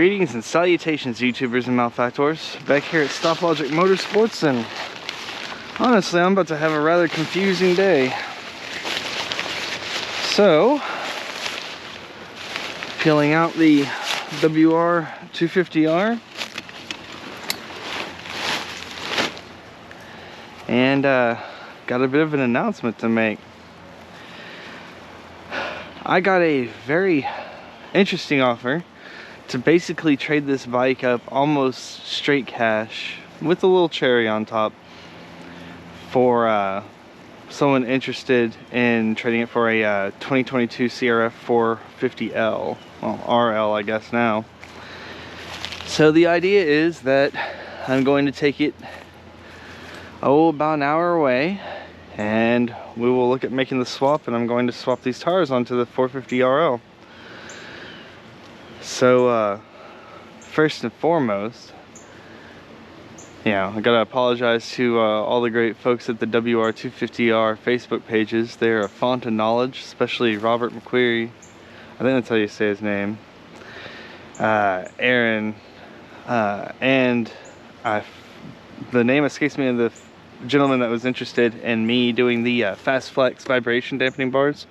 Greetings and salutations, YouTubers and malefactors. Back here at Stop Logic Motorsports, and honestly, I'm about to have a rather confusing day. So, peeling out the WR250R, and got a bit of an announcement to make. I got a very interesting offer to basically trade this bike up almost straight cash with a little cherry on top for someone interested in trading it for a 2022 CRF 450L, well, RL I guess now. So the idea is that I'm going to take it about an hour away, and we will look at making the swap, and I'm going to swap these tires onto the 450 RL. So first and foremost, I gotta apologize to all the great folks at the WR250R Facebook pages. They're a font of knowledge, especially Robert McQuarrie. I think that's how you say his name. Aaron, and the name escapes me of the gentleman that was interested in me doing the Fast Flex vibration dampening bars.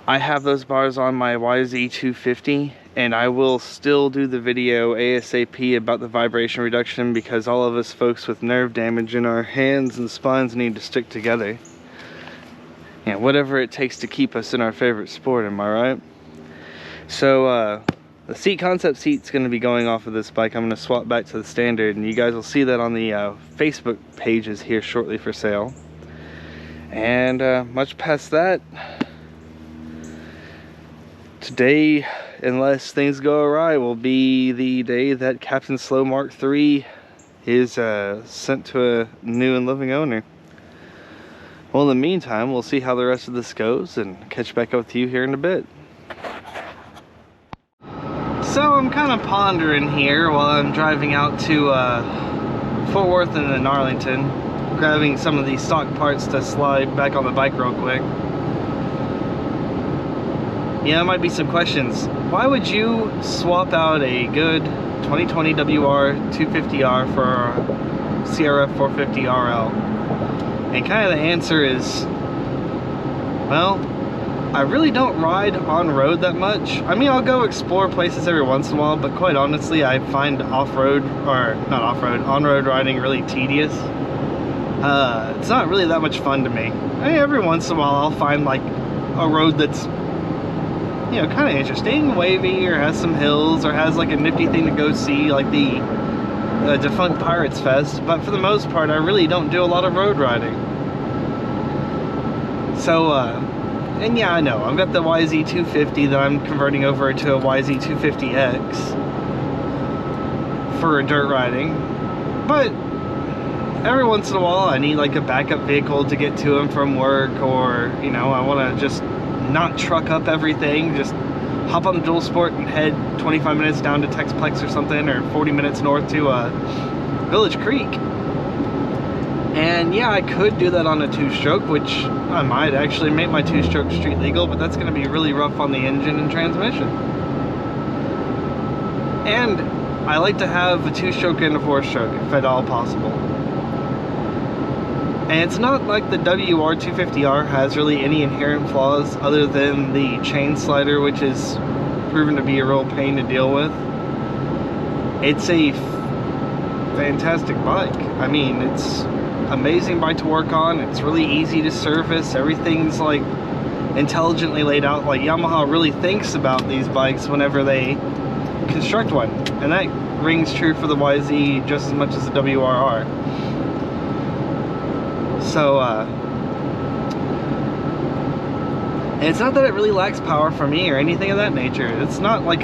I have those bars on my YZ250, and I will still do the video ASAP about the vibration reduction, because all of us folks with nerve damage in our hands and spines need to stick together. Whatever it takes to keep us in our favorite sport, am I right? So the seat concept seat's going to be going off of this bike. I'm going to swap back to the standard, and you guys will see that on the Facebook pages here shortly for sale. And much past that, today, unless things go awry, will be the day that Captain Slow Mark III is sent to a new and living owner. Well, in the meantime, we'll see how the rest of this goes and catch back up with you here in a bit. So I'm kind of pondering here while I'm driving out to Fort Worth and then Arlington, grabbing some of these stock parts to slide back on the bike real quick. There might be some questions. Why would you swap out a good 2020 WR250R for a CRF 450 RL? And kind of the answer is, well, I really don't ride on road that much. I mean, I'll go explore places every once in a while, but quite honestly, I find off-road, or not off-road, on-road riding really tedious. It's not really that much fun to me. I mean, every once in a while I'll find like a road that's kind of interesting, wavy, or has some hills, or has like a nifty thing to go see, like the Defunct Pirates Fest. But for the most part, I really don't do a lot of road riding. So, and yeah, I know, I've got the YZ250 that I'm converting over to a YZ250X for dirt riding. But every once in a while, I need like a backup vehicle to get to and from work, or, I want to just not truck up everything, just hop on the dual sport and head 25 minutes down to Texplex or something, or 40 minutes north to Village Creek. And yeah, I could do that on a two-stroke, which I might actually make my two-stroke street legal, but that's going to be really rough on the engine and transmission. And I like to have a two-stroke and a four-stroke if at all possible. And it's not like the WR250R has really any inherent flaws other than the chain slider, which is proven to be a real pain to deal with. It's a fantastic bike. I mean, it's amazing bike to work on. It's really easy to service. Everything's like intelligently laid out. Like, Yamaha really thinks about these bikes whenever they construct one, and that rings true for the YZ just as much as the WRR. So, and it's not that it really lacks power for me or anything of that nature. It's not like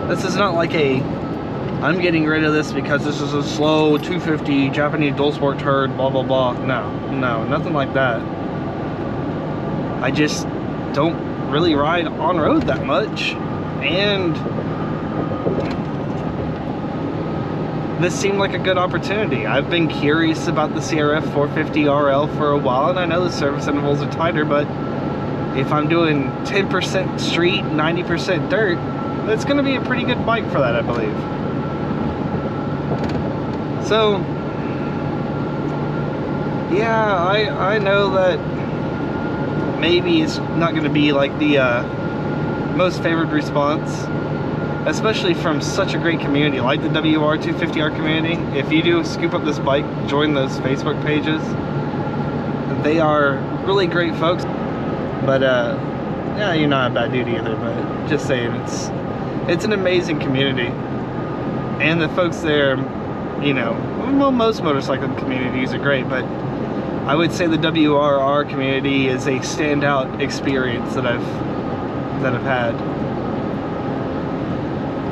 this is not like I'm getting rid of this because this is a slow 250 Japanese dual sport turd, blah, blah, blah. No, nothing like that. I just don't really ride on road that much, and this seemed like a good opportunity. I've been curious about the CRF 450 RL for a while, and I know the service intervals are tighter, but if I'm doing 10% street, 90% dirt, it's going to be a pretty good bike for that, I believe. So yeah, I know that maybe it's not going to be like the most favored response, especially from such a great community like the WR250R community. If you do scoop up this bike, join those Facebook pages. They are really great folks. But yeah, you're not a bad dude either, but just saying, it's an amazing community. And the folks there, you know, well, most motorcycle communities are great, but I would say the WRR community is a standout experience that I've had.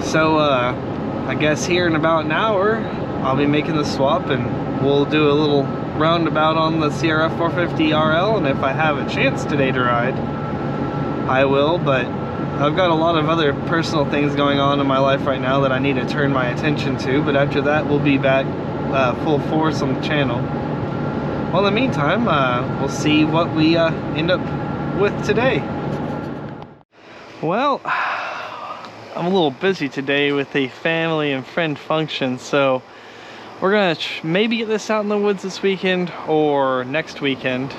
So I guess here in about an hour I'll be making the swap, and we'll do a little roundabout on the CRF 450 RL, and if I have a chance today to ride, I will. But I've got a lot of other personal things going on in my life right now that I need to turn my attention to, but after that we'll be back full force on the channel. Well, in the meantime, we'll see what we end up with today. Well, I'm a little busy today with a family and friend function, so we're gonna maybe get this out in the woods this weekend or next weekend.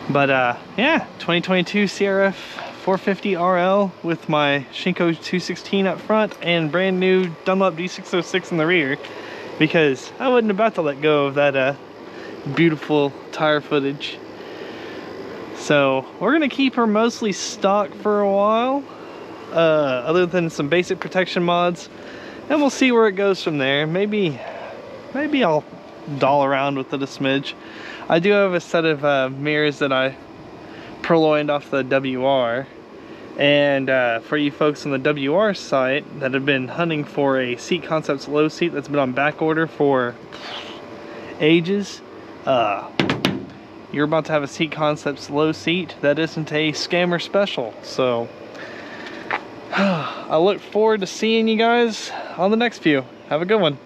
But yeah, 2022 CRF 450 RL with my Shinko 216 up front and brand new Dunlop D606 in the rear, because I wasn't about to let go of that beautiful tire footage. So we're gonna keep her mostly stock for a while, other than some basic protection mods, and we'll see where it goes from there. Maybe I'll doll around with it a smidge. I do have a set of mirrors that I purloined off the WR, and for you folks on the WR site that have been hunting for a Seat Concepts low seat that's been on back order for ages, you're about to have a Seat Concepts low seat that isn't a scammer special. So I look forward to seeing you guys on the next view. Have a good one.